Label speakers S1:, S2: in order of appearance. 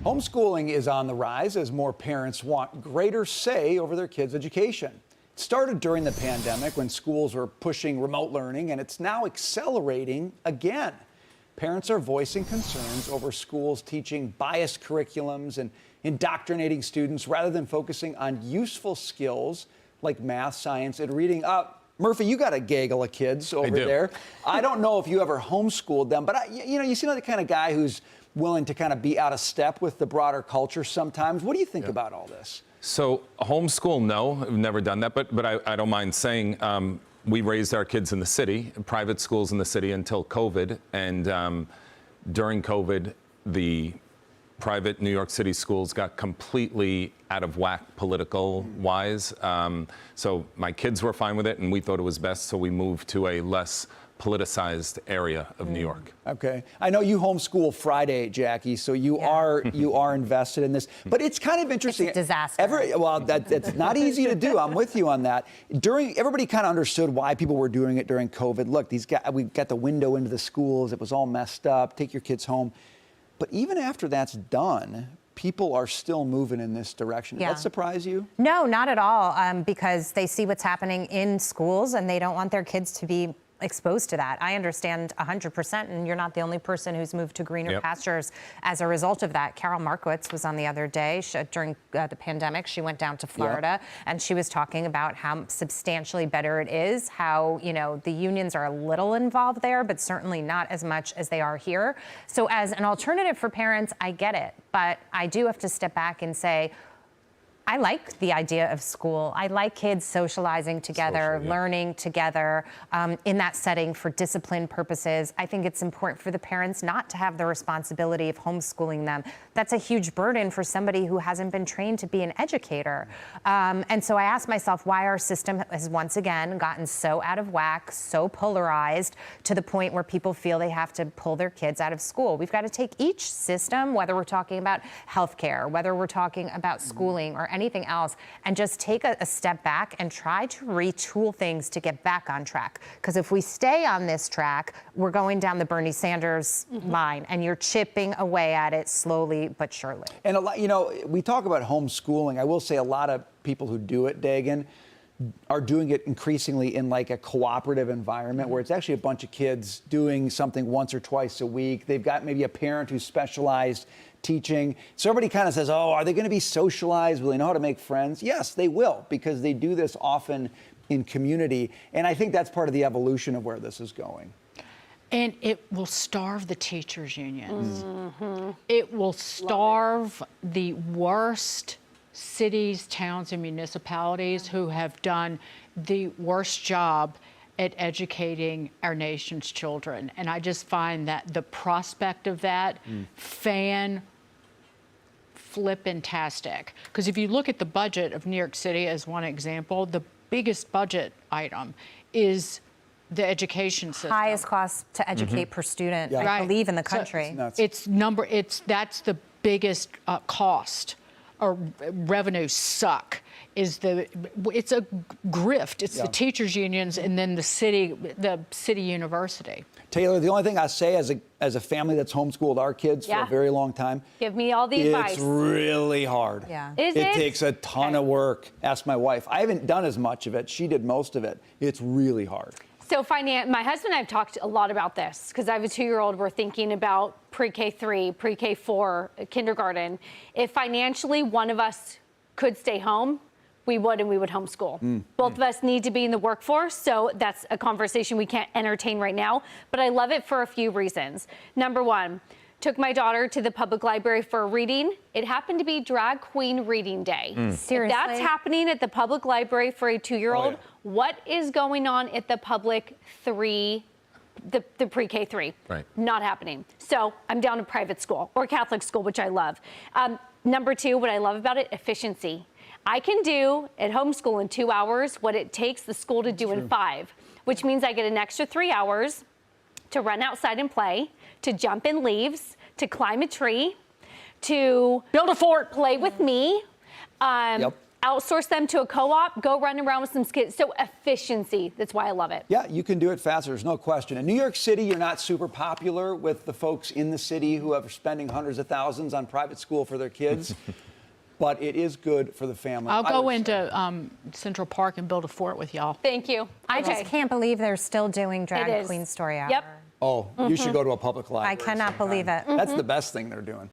S1: Homeschooling is on the rise as more parents want greater say over their kids' education. It started during the pandemic when schools were pushing remote learning, and it's now accelerating again. Parents are voicing concerns over schools teaching biased curriculums and indoctrinating students rather than focusing on useful skills like math, science, and reading. Murphy, you got a gaggle of kids over there. I don't know if you ever homeschooled them, but you seem like the kind of guy who's willing to kind of be out of step with the broader culture sometimes. What do you think about all this?
S2: So homeschool, no, I've never done that, but I don't mind saying we raised our kids in the city, private schools in the city until COVID, and during COVID, the private New York City schools got completely out of whack political-wise. So my kids were fine with it, and we thought it was best, so we moved to a less politicized area of New York.
S1: Okay. I know you homeschool Friday, Jackie, so you are invested in this. But it's kind of interesting.
S3: It's a disaster.
S1: That's not easy to do. I'm with you on that. Everybody kind of understood why people were doing it during COVID. Look, we got the window into the schools. It was all messed up. Take your kids home. But even after that's done, people are still moving in this direction.
S3: Yeah.
S1: Does that surprise you?
S3: No, not at all, because they see what's happening in schools and they don't want their kids to be exposed to that. I understand 100%, and you're not the only person who's moved to greener pastures as a result of that. Carol Markowitz was on the other day during the pandemic. She went down to Florida, and she was talking about how substantially better it is, how, the unions are a little involved there, but certainly not as much as they are here. So as an alternative for parents, I get it, but I do have to step back and say, I like the idea of school. I like kids socializing together, learning together in that setting for discipline purposes. I think it's important for the parents not to have the responsibility of homeschooling them. That's a huge burden for somebody who hasn't been trained to be an educator. And so I asked myself why our system has once again gotten so out of whack, so polarized, to the point where people feel they have to pull their kids out of school. We've got to take each system, whether we're talking about healthcare, whether we're talking about schooling or anything else, and just take a step back and try to retool things to get back on track. Because if we stay on this track, we're going down the Bernie Sanders line, and you're chipping away at it slowly but surely.
S1: And a lot, we talk about homeschooling. I will say a lot of people who do it, Dagan, are doing it increasingly in like a cooperative environment where it's actually a bunch of kids doing something once or twice a week. They've got maybe a parent who's specialized teaching. So everybody kind of says, oh, are they going to be socialized? Will they know how to make friends? Yes, they will, because they do this often in community. And I think that's part of the evolution of where this is going.
S4: And it will starve the teachers' unions. It will starve the worst cities, towns, and municipalities who have done the worst job at educating our nation's children. And I just find that the prospect of that flippantastic. Because if you look at the budget of New York City as one example, the biggest budget item is the education system.
S3: Highest cost to educate per student, I believe, in the country.
S4: So that's the biggest cost or revenue suck. It's a grift. It's the teachers' unions and then the city university.
S1: Taylor, the only thing I say as a family that's homeschooled our kids for a very long time,
S5: give me all the advice.
S1: It's really hard.
S3: Yeah.
S5: Is it?
S1: It takes a ton of work. Ask my wife. I haven't done as much of it. She did most of it. It's really hard.
S5: So my husband and I have talked a lot about this because I have a 2-year-old. We're thinking about pre-K3, pre-K4, kindergarten. If financially one of us could stay home, we would, and we would homeschool. Both of us need to be in the workforce, so that's a conversation we can't entertain right now. But I love it for a few reasons. Number one, took my daughter to the public library for a reading. It happened to be Drag Queen Reading Day.
S3: Seriously?
S5: If that's happening at the public library for a 2-year-old, what is going on at the public the pre-K3?
S2: Right.
S5: Not happening. So I'm down to private school or Catholic school, which I love. Number two, what I love about it, efficiency. I can do at homeschool in 2 hours what it takes the school to do in 5, which means I get an extra 3 hours to run outside and play, to jump in leaves, to climb a tree, to
S4: build a fort,
S5: play with me. outsource them to a co-op, go run around with some kids. So efficiency, that's why I love it.
S1: Yeah, you can do it faster, there's no question. In New York City, you're not super popular with the folks in the city who are spending hundreds of thousands on private school for their kids, but it is good for the family.
S4: I'll go into Central Park and build a fort with y'all.
S5: Thank you.
S3: I just can't believe they're still doing Drag
S5: is.
S3: Queen Story Hour.
S5: Yep.
S1: Oh, you should go to a public library.
S3: I cannot believe it.
S1: That's the best thing they're doing.